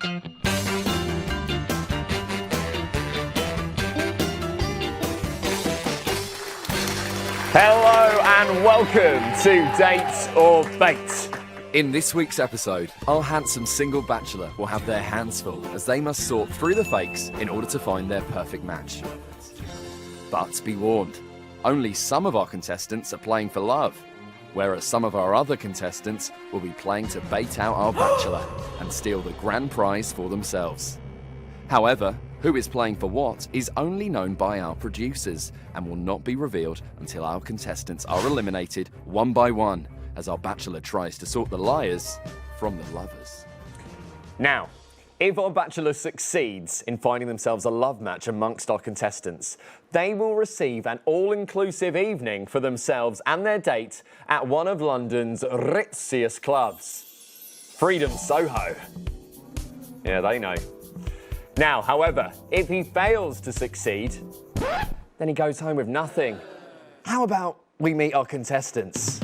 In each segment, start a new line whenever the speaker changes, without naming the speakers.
Hello and welcome to Date or Bait.
In this week's episode, our handsome single bachelor will have their hands full as they must sort through the fakes in order to find their perfect match. But be warned, only some of our contestants are playing for love, whereas some of our other contestants will be playing to bait out our bachelor and steal the grand prize for themselves. However, who is playing for what is only known by our producers and will not be revealed until our contestants are eliminated one by one as our bachelor tries to sort the liars from the lovers.
Now, if our bachelor succeeds in finding themselves a love match amongst our contestants, they will receive an all-inclusive evening for themselves and their date at one of London's ritziest clubs, Freedom Soho. Yeah, they know. Now, however, if he fails to succeed, then he goes home with nothing. How about we meet our contestants?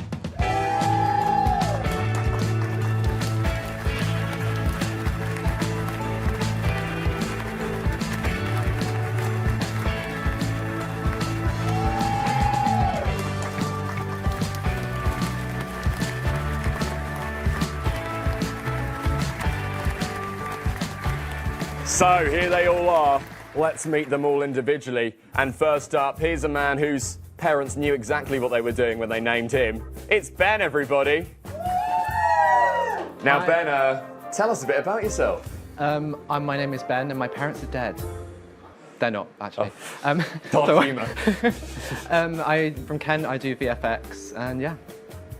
So here they all are. Let's meet them all individually. And first up, here's a man whose parents knew exactly what they were doing when they named him. It's Ben, everybody. Now, Ben, tell us a bit about yourself.
My name is Ben, and my parents are dead. They're not, actually.
Dark humour.
I'm from Kent. I do VFX, and yeah.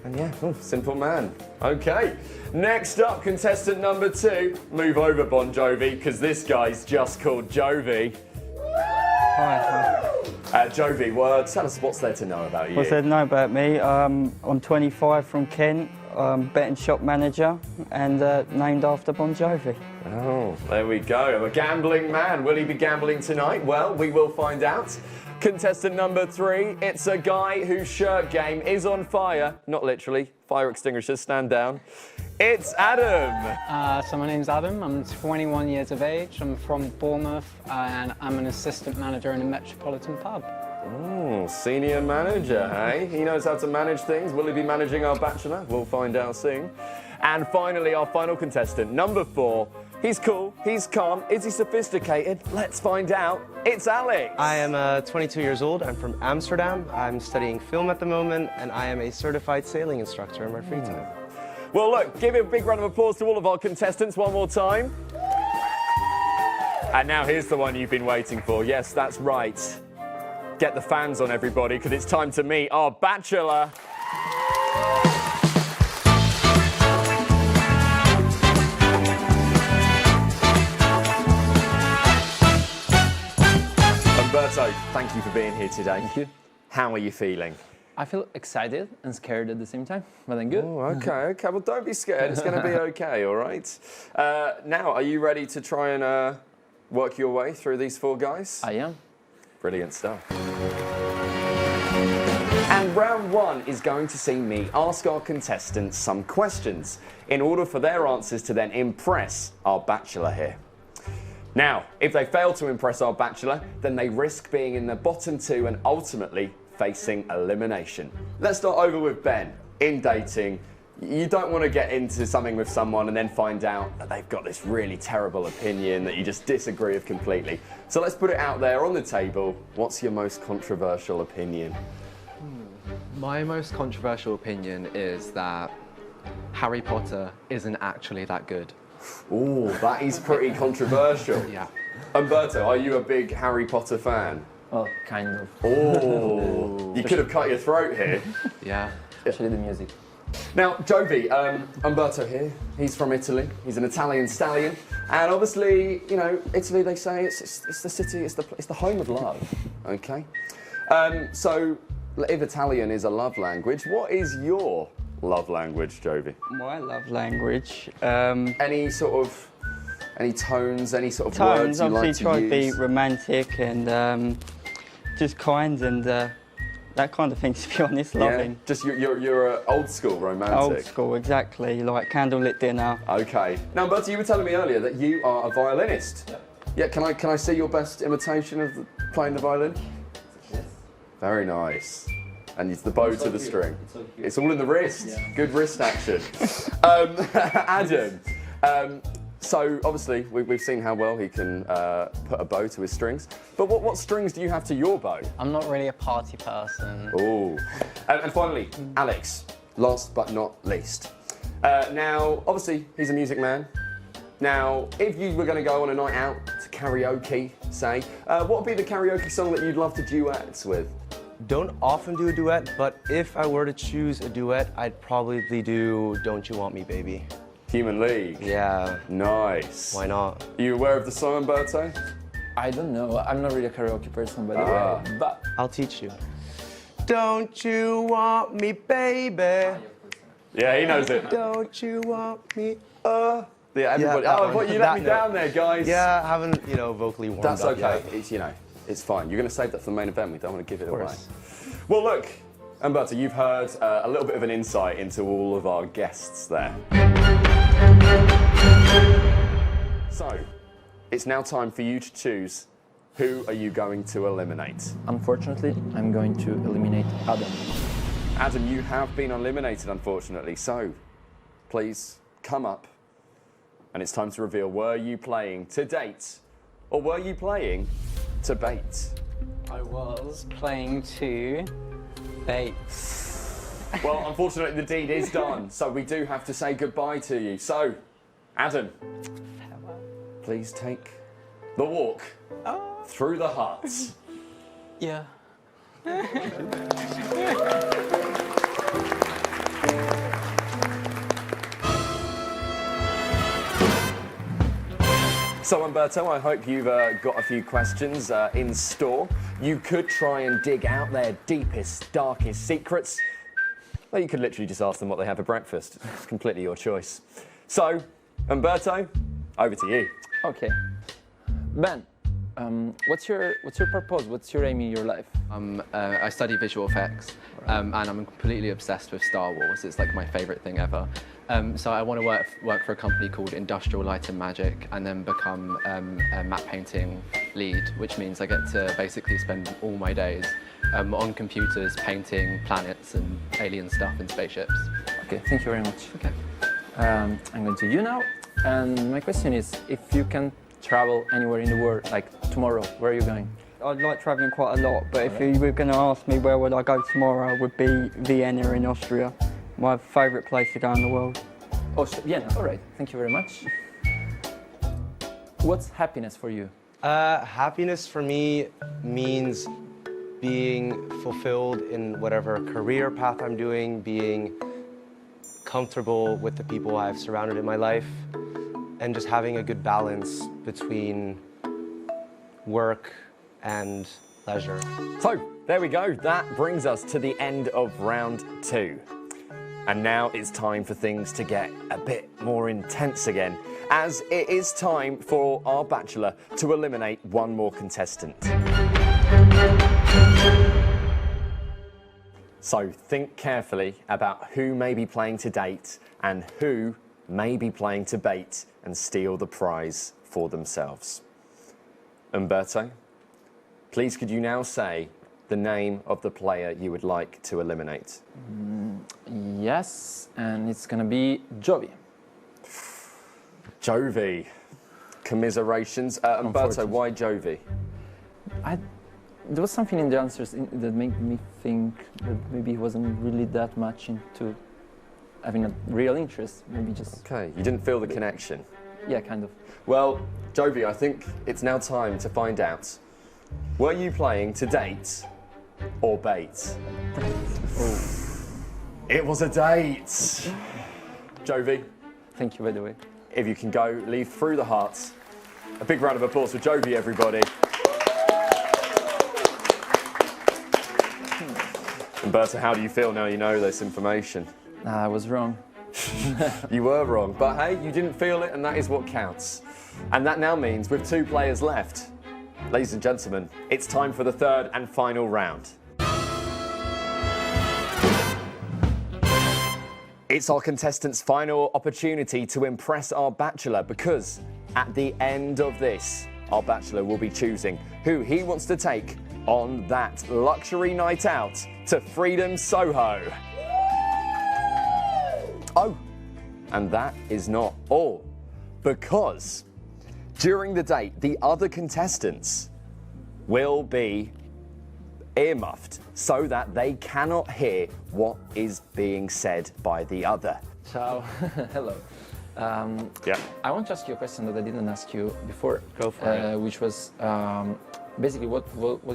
And yeah, simple man. Okay. Next up, contestant number 2. Move over, Bon Jovi, because this guy's just called Jovi.
Hi.
Jovi, well, tell us what's there to know about you.
What's there to know about me? I'm 25 from Kent, betting shop manager, and named after Bon Jovi.
Oh, there we go. A gambling man. Will he be gambling tonight? Well, we will find out. Contestant number 3, it's a guy whose shirt game is on fire. Not literally. Fire extinguishers, stand down. It's Adam.
So my name's Adam, I'm 21 years of age, I'm from Bournemouth, and I'm an assistant manager in a Metropolitan pub.
Oh, senior manager, hey? He knows how to manage things. Will he be managing our bachelor? We'll find out soon. And finally, our final contestant, number 4. He's cool, he's calm, is he sophisticated? Let's find out. It's Alex.
I am 22 years old, I'm from Amsterdam, I'm studying film at the moment, and I am a certified sailing instructor in my free time.
Well, look, give a big round of applause to all of our contestants one more time. And now here's the one you've been waiting for. Yes, that's right. Get the fans on, everybody, because it's time to meet our bachelor. Umberto, thank you for being here today.
Thank you.
How are you feeling?
I feel excited and scared at the same time, but I'm good.
Oh, okay. Well, don't be scared. It's going to be okay, all right? Now, are you ready to try and work your way through these 4 guys?
I am.
Brilliant stuff. And round 1 is going to see me ask our contestants some questions in order for their answers to then impress our bachelor here. Now, if they fail to impress our bachelor, then they risk being in the bottom 2 and ultimately facing elimination. Let's start over with Ben. In dating, you don't want to get into something with someone and then find out that they've got this really terrible opinion that you just disagree with completely. So let's put it out there on the table. What's your most controversial opinion?
My most controversial opinion is that Harry Potter isn't actually that good.
Ooh, that is pretty controversial.
Yeah.
Umberto, are you a big Harry Potter fan?
Well, kind of.
Oh, you could have cut your throat here.
Yeah.
Especially the music.
Now, Jovi, Umberto here, he's from Italy. He's an Italian stallion. And obviously, you know, Italy, they say it's the city, it's the home of love, okay? So, if Italian is a love language, what is your love language, Jovi?
My love language.
Any tones, any sort of words you like to use?
Obviously try to be romantic and just kind and that kind of thing, to be honest, loving.
Just you're old school romantic.
Old school, exactly, like candlelit dinner.
Okay. Now, Bertie, you were telling me earlier that you are a violinist. Yeah. Can I see your best imitation of playing the violin?
Yes.
Very nice. And it's the bow to the string.
It's all
It's all in the wrist.
Yeah.
Good wrist action. Adam. So obviously we've seen how well he can put a bow to his strings. But what strings do you have to your bow?
I'm not really a party person.
Ooh. And finally, Alex, last but not least. Now, obviously, he's a music man. Now, if you were going to go on a night out to karaoke, say, what would be the karaoke song that you'd love to duet with?
Don't often do a duet, but if I were to choose a duet, I'd probably do Don't You Want Me, Baby.
Human League.
Yeah,
Nice.
why not?
Are you aware of the song, Umberto?
I don't know. I'm not really a karaoke person, by the
Ah.
way. But
I'll teach you. Don't you want me, baby?
Yeah, he knows it.
Don't you want me?
Yeah, everybody.
that
Oh,
one.
what, you let
That
me
note.
down there, guys.
Yeah, I haven't, vocally warmed
That's
up
okay.
yet.
It's, it's fine. You're going to save that for the main event. We don't want to give it away.
course.
Well, look, Umberto, you've heard a little bit of an insight into all of our guests there. So, it's now time for you to choose who are you going to eliminate.
unfortunately, I'm going to eliminate Adam.
Adam, you have been eliminated, unfortunately. So, please come up, and it's time to reveal: were you playing to date, or were you playing to bait?
I was playing to bait.
Well, unfortunately, the deed is done, so we do have to say goodbye to you. So, Adam, please take the walk through the hearts.
Yeah.
So, Umberto, I hope you've got a few questions in store. You could try and dig out their deepest, darkest secrets. Well, you could literally just ask them what they have for breakfast. It's completely your choice. So, Umberto, over to you.
Okay. Ben, what's your purpose? What's your aim in your life?
I study visual effects, and I'm completely obsessed with Star Wars. It's like my favorite thing ever. So I want to work for a company called Industrial Light and Magic, and then become a matte painting lead, which means I get to basically spend all my days on computers painting planets and alien stuff and spaceships.
Okay, thank you very much.
Okay.
I'm going to you now, and my question is, if you can travel anywhere in the world, like tomorrow, where are you going?
I'd like travelling quite a lot, but if you were going to ask me where would I go tomorrow, it would be Vienna in Austria. My favourite place to go in the world.
Oh, Vienna. All right. Thank you very much. What's happiness for you?
Happiness for me means being fulfilled in whatever career path I'm doing, being comfortable with the people I've surrounded in my life, and just having a good balance between work and leisure.
So, there we go. That brings us to the end of round 2. And now it's time for things to get a bit more intense again, as it is time for our Bachelor to eliminate one more contestant. So think carefully about who may be playing to date and who may be playing to bait and steal the prize for themselves. Umberto, please could you now say the name of the player you would like to eliminate?
Yes, and it's gonna be Jovi.
Jovi. Commiserations. Umberto, why Jovi?
There was something in the answers that made me think that maybe he wasn't really that much into having a real interest. Maybe just,
Okay, you didn't feel the connection.
yeah, kind of.
Well, Jovi, I think it's now time to find out. Were you playing to date or bait? It was a date. Jovi,
Thank you, by the way.
if you can go, leave through the hearts. A big round of applause for Jovi, everybody. Umberto, how do you feel now you know this information?
I was wrong.
You were wrong, but hey, you didn't feel it, and that is what counts. And that now means with 2 players left, ladies and gentlemen, it's time for the 3rd and final round. It's our contestants' final opportunity to impress our bachelor because at the end of this, our bachelor will be choosing who he wants to take on that luxury night out to Freedom Soho. Oh, and that is not all, because during the date, the other contestants will be earmuffed so that they cannot hear what is being said by the other.
Ciao. Hello.
Yeah.
I want to ask you a question that I didn't ask you before.
Go for it.
Which was basically what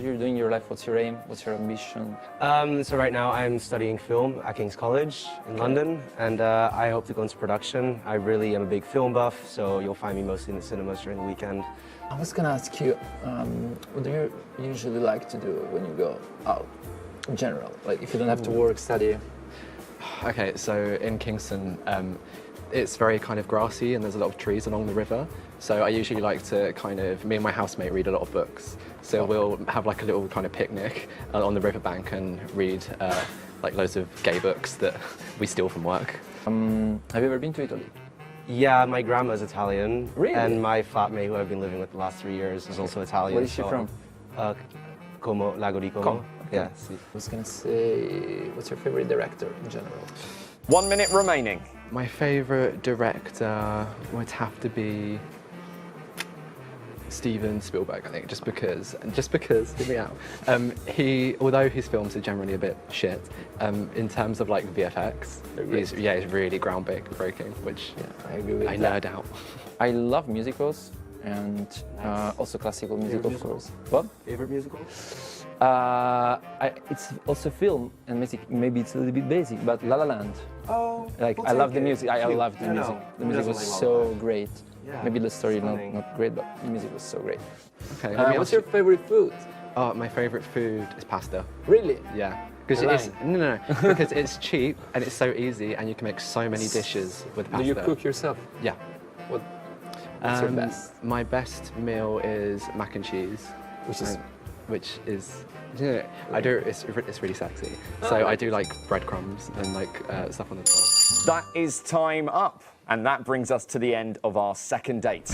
you're doing in your life. What's your aim? What's your ambition?
So right now I'm studying film at King's College in London, and I hope to go into production. I really am a big film buff, so you'll find me mostly in the cinemas during the weekend.
I was gonna ask you, what do you usually like to do when you go out, in general? Like if you don't have to work, study.
Okay, so in Kingston, it's very kind of grassy and there's a lot of trees along the river. So I usually like to me and my housemate read a lot of books. So we'll have like a little kind of picnic on the riverbank and read like loads of gay books that we steal from work.
Have you ever been to Italy?
Yeah, my grandma's Italian.
Really?
And my flatmate, who I've been living with the last 3 years, is also Italian.
Where is she from?
Como, Lago di Como.
Como.
Yeah.
I was gonna say, what's your favorite director in general?
1 minute remaining.
My favorite director would have to be Steven Spielberg, I think, just because, hear me out. Although his films are generally a bit shit, in terms of like VFX, he's really groundbreaking, which
I agree with
I
that.
nerd out.
I love musicals and also classical music, of course. What?
Favorite musical?
It's also film and music. Maybe it's a little bit basic, but La La Land.
Oh,
Like I love the music. I love the music. The
Who
music
doesn't
was
like
so
La La Land?
great.
Yeah,
Maybe the story
stunning.
not great, but the music was so great.
Okay.
What's your favorite food?
My favorite food is pasta.
Really?
Yeah. Because
You're
it's no, because it's cheap and it's so easy and you can make so many dishes with pasta.
Do you cook yourself?
Yeah.
What's your best?
My best meal is mac and cheese, which is I do. It's really sexy. So I do like breadcrumbs and like stuff on the top.
That is time up, and that brings us to the end of our second date.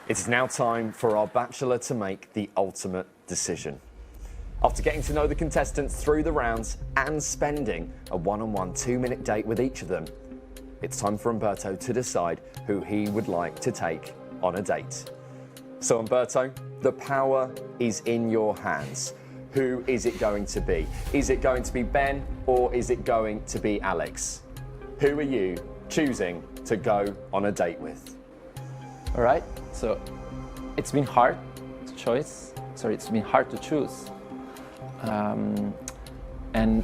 It is now time for our bachelor to make the ultimate decision. After getting to know the contestants through the rounds and spending a one-on-one 2-minute date with each of them, it's time for Umberto to decide who he would like to take on a date. So Umberto, the power is in your hands. Who is it going to be? Is it going to be Ben or is it going to be Alex? Who are you choosing to go on a date with?
All right. So it's been hard to choose. Sorry, it's been hard to choose. And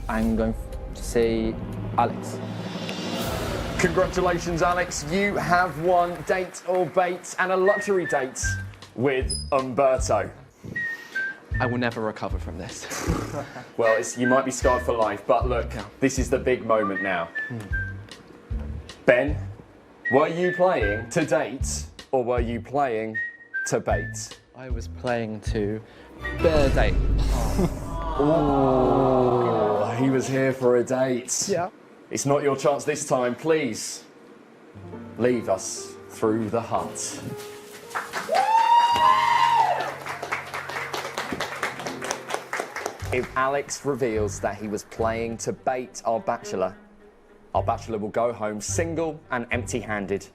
I'm going to say Alex.
Congratulations, Alex. You have won Date or Bait and a luxury date with Umberto.
I will never recover from this.
Well, you might be scarred for life, but look, this is the big moment now. Ben, were you playing to date or were you playing to bait?
I was playing to date.
Oh, he was here for a date.
Yeah.
It's not your chance this time. Please leave us through the hut. If Alex reveals that he was playing to bait our bachelor will go home single and empty-handed,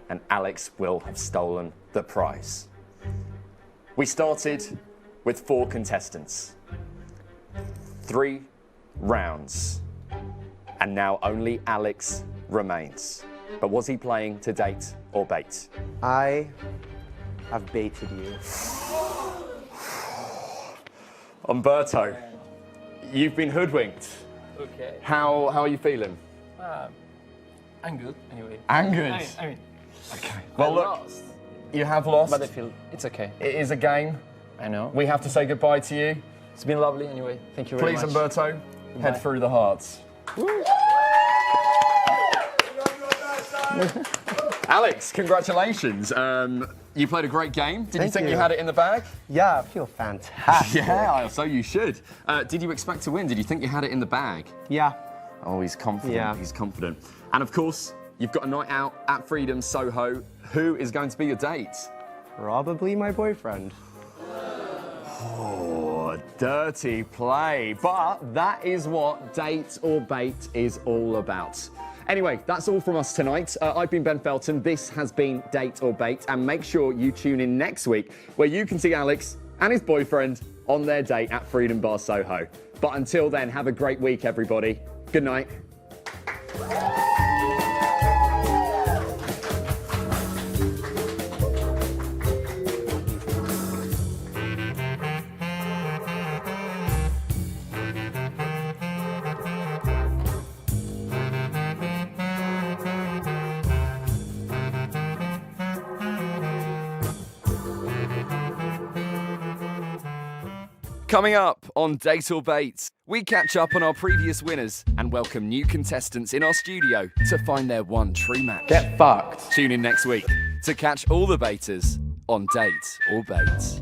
and Alex will have stolen the prize. We started with 4 contestants, 3 rounds, and now only Alex remains. But was he playing to date or bait?
I have baited you.
Umberto, you've been hoodwinked.
Okay.
How are you feeling?
I'm good anyway.
Angered.
I mean,
Okay. Well, look,
lost,
you have lost.
but I feel it's okay.
It is a game.
I know.
We have to say goodbye to you.
It's been lovely anyway. Thank you very
Please,
much.
Umberto, head through the hearts. Alex, congratulations. You played a great game. Did you
Thank
think you
you.
had it in the bag?
Yeah, I feel fantastic.
Yeah, so you should. Did you expect to win? Did you think you had it in the bag?
Yeah.
Oh, he's confident.
Yeah.
He's confident. And of course, you've got a night out at Freedom Soho. Who is going to be your date?
Probably my boyfriend.
Oh, dirty play. But that is what Date or Bait is all about. Anyway, that's all from us tonight. I've been Ben Felton. This has been Date or Bait. And make sure you tune in next week where you can see Alex and his boyfriend on their date at Freedom Bar Soho. But until then, have a great week, everybody. Good night. Coming up on Date or Bait, we catch up on our previous winners and welcome new contestants in our studio to find their one true match.
Get fucked.
Tune in next week to catch all the baiters on Date or Bait.